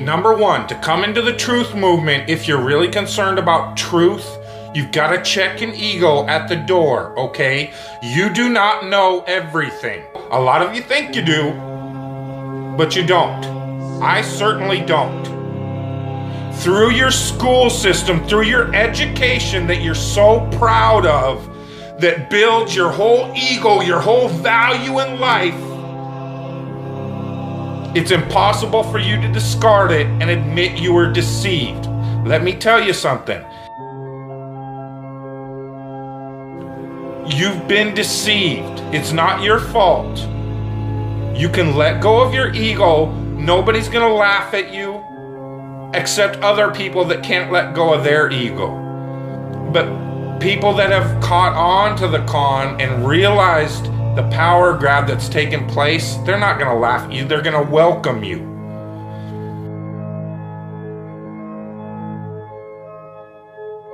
Number one, to come into the truth movement, if you're really concerned about truth, you've got to check an ego at the door, okay? You do not know everything. A lot of you think you do, but you don't. I certainly don't. Through your school system, through your education that you're so proud of, that builds your whole ego, your whole value in life, it's impossible for you to discard it and admit you were deceived. Let me tell you something. You've been deceived. It's not your fault. You can let go of your ego. Nobody's gonna laugh at you except other people that can't let go of their ego. But people that have caught on to the con and realized the power grab that's taken place, they're not gonna laugh at you, they're gonna welcome you.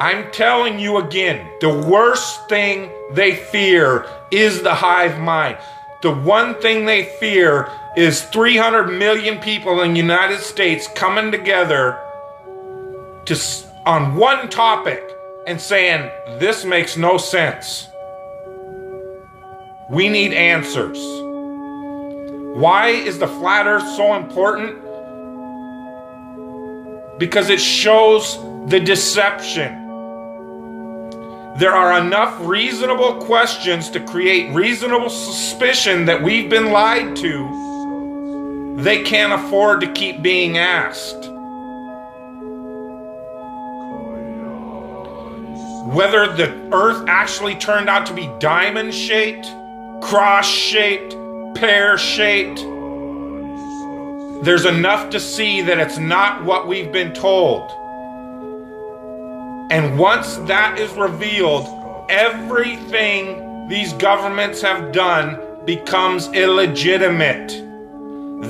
I'm telling you again, the worst thing they fear is the hive mind. The one thing they fear is 300 million people in the United States coming together on one topic and saying, this makes no sense. We need answers. Why is the flat earth so important? Because it shows the deception. There are enough reasonable questions to create reasonable suspicion that we've been lied to. They can't afford to keep being asked. Whether the earth actually turned out to be diamond-shaped, cross-shaped, pear-shaped, there's enough to see that it's not what we've been told. And once that is revealed, everything these governments have done becomes illegitimate.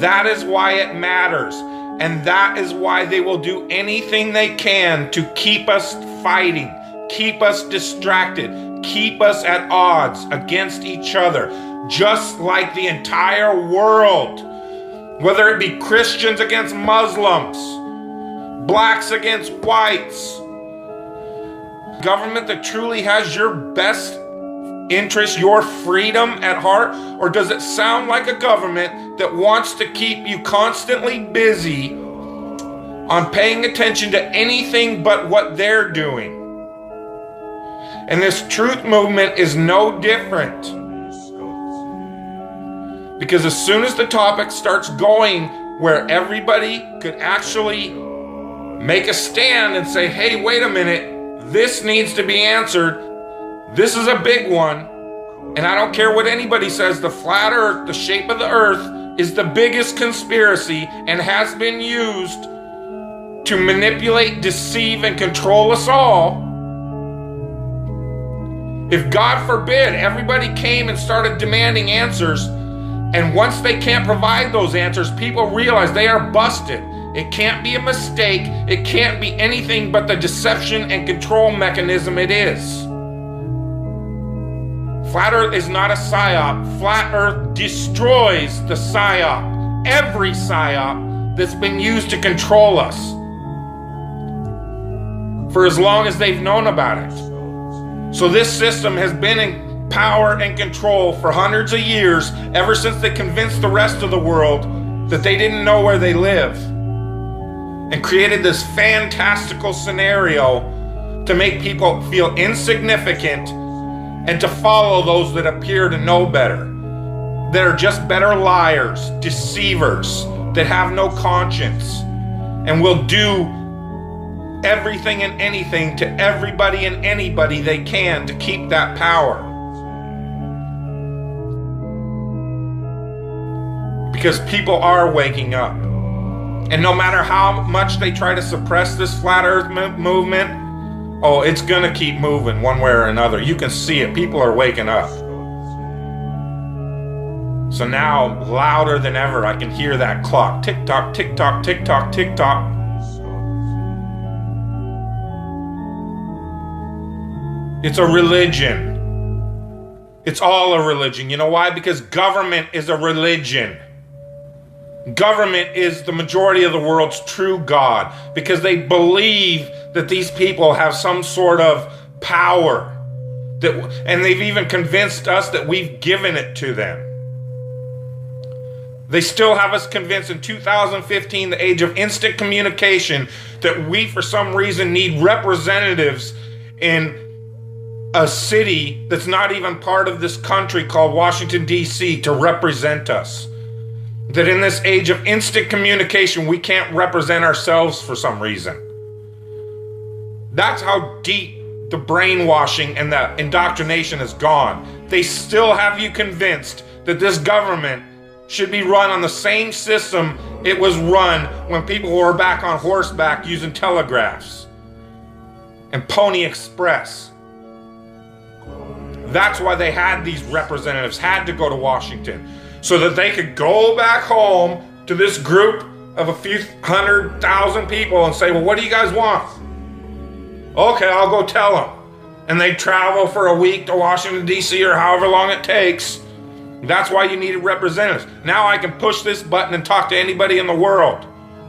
That is why it matters. And that is why they will do anything they can to keep us fighting, keep us distracted, keep us at odds against each other, just like the entire world. Whether it be Christians against Muslims, blacks against whites, government that truly has your best interest, your freedom at heart? Or does it sound like a government that wants to keep you constantly busy on paying attention to anything but what they're doing? And this truth movement is no different. Because as soon as the topic starts going where everybody could actually make a stand and say, hey, wait a minute, this needs to be answered. This is a big one. And I don't care what anybody says, the flat earth, the shape of the earth, is the biggest conspiracy and has been used to manipulate, deceive, and control us all. If God forbid everybody came and started demanding answers, and once they can't provide those answers, people realize they are busted. It can't be a mistake. It can't be anything but the deception and control mechanism it is. Flat Earth is not a psyop. Flat Earth destroys the psyop. Every psyop that's been used to control us for as long as they've known about it. So this system has been in power and control for hundreds of years, ever since they convinced the rest of the world that they didn't know where they live, and created this fantastical scenario to make people feel insignificant and to follow those that appear to know better, that are just better liars, deceivers, that have no conscience, and will do everything and anything to everybody and anybody they can to keep that power. Because people are waking up. And no matter how much they try to suppress this flat earth movement, oh, it's gonna keep moving one way or another. You can see it. People are waking up. So now, louder than ever, I can hear that clock. Tick tock, tick tock, tick tock, tick tock. It's a religion. It's all a religion. You know why? Because government is a religion. Government is the majority of the world's true God, because they believe that these people have some sort of power, and they've even convinced us that we've given it to them. They still have us convinced in 2015, the age of instant communication, that we for some reason need representatives in a city that's not even part of this country called Washington, D.C. to represent us. That in this age of instant communication, we can't represent ourselves for some reason. That's how deep the brainwashing and the indoctrination has gone. They still have you convinced that this government should be run on the same system it was run when people were back on horseback using telegraphs and Pony Express. That's why they had these representatives, had to go to Washington, so that they could go back home to this group of a few 100,000 people and say, well, what do you guys want? Okay, I'll go tell them. And they travel for a week to Washington, D.C. or however long it takes. That's why you needed representatives. Now I can push this button and talk to anybody in the world.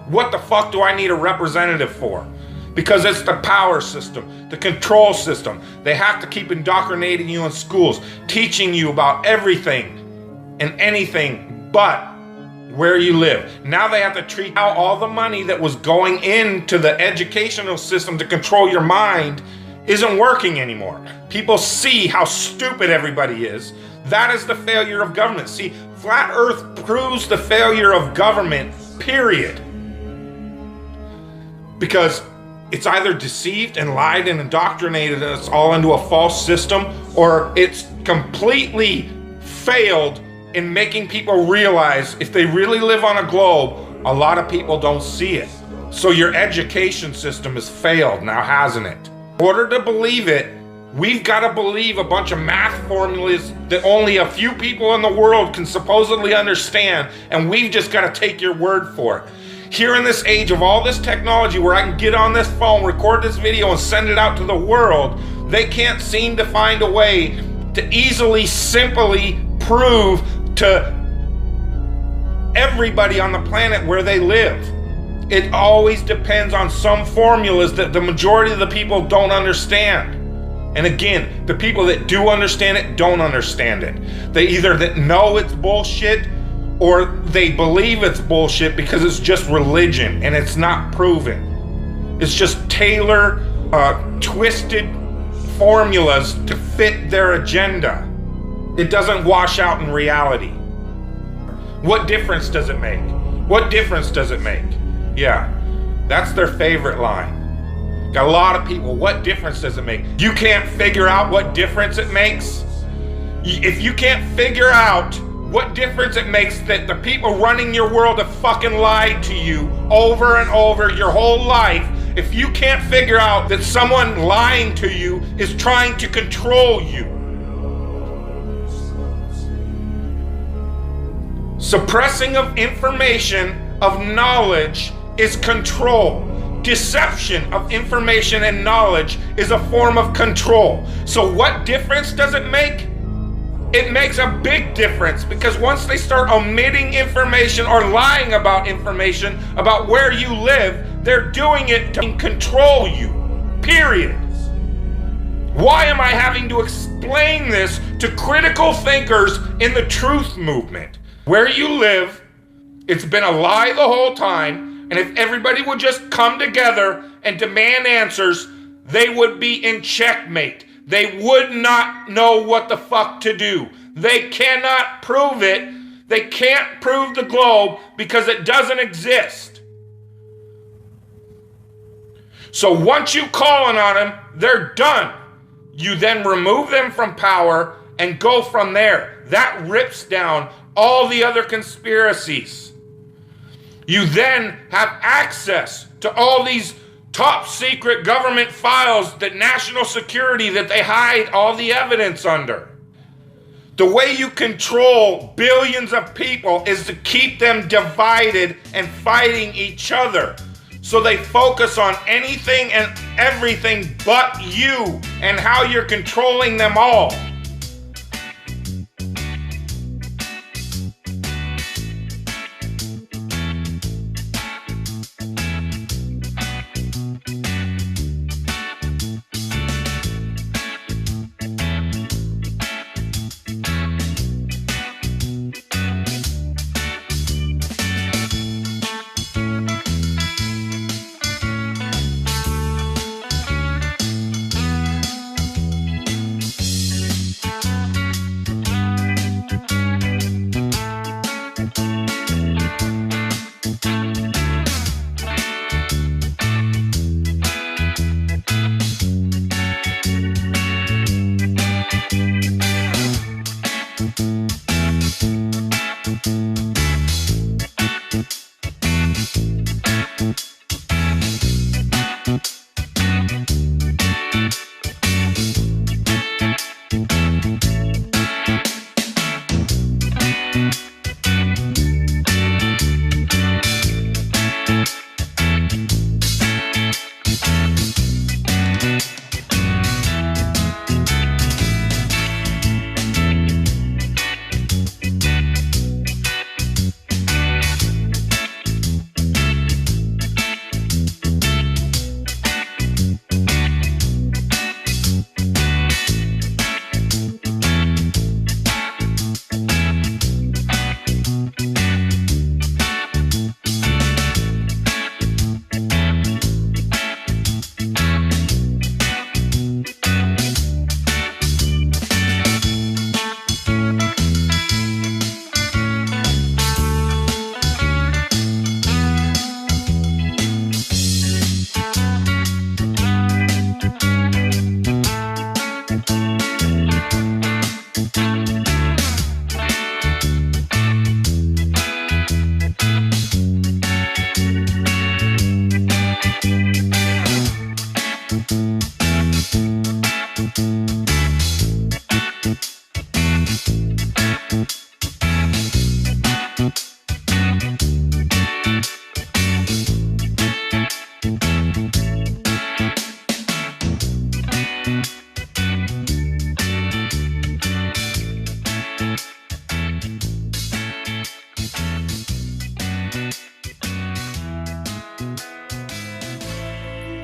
What the fuck do I need a representative for? Because it's the power system, the control system. They have to keep indoctrinating you in schools, teaching you about everything and anything but where you live. Now they have to treat out all the money that was going into the educational system to control your mind isn't working anymore. People see how stupid everybody is. That is the failure of government. See, Flat Earth proves the failure of government, period. Because it's either deceived and lied and indoctrinated us all into a false system, or it's completely failed in making people realize if they really live on a globe, a lot of people don't see it. So your education system has failed now, hasn't it? In order to believe it, we've got to believe a bunch of math formulas that only a few people in the world can supposedly understand, and we've just got to take your word for it. Here in this age of all this technology where I can get on this phone, record this video, and send it out to the world, they can't seem to find a way to easily, simply prove to everybody on the planet where they live. It always depends on some formulas that the majority of the people don't understand. And again, the people that do understand it don't understand it. They either that know it's bullshit or they believe it's bullshit because it's just religion and it's not proven. It's just twisted formulas to fit their agenda. It doesn't wash out in reality. What difference does it make? What difference does it make? Yeah, that's their favorite line. Got a lot of people, what difference does it make? You can't figure out what difference it makes? If you can't figure out what difference it makes that the people running your world have fucking lied to you over and over your whole life, if you can't figure out that someone lying to you is trying to control you, suppressing of information, of knowledge, is control. Deception of information and knowledge is a form of control. So what difference does it make? It makes a big difference, because once they start omitting information or lying about information about where you live, they're doing it to control you, period. Why am I having to explain this to critical thinkers in the truth movement? Where you live, it's been a lie the whole time, and if everybody would just come together and demand answers, they would be in checkmate. They would not know what the fuck to do. They cannot prove it. They can't prove the globe because it doesn't exist. So once you calling on them, they're done. You then remove them from power and go from there. That rips down all the other conspiracies. You then have access to all these top secret government files, that national security that they hide all the evidence under. The way you control billions of people is to keep them divided and fighting each other. So they focus on anything and everything but you and how you're controlling them all.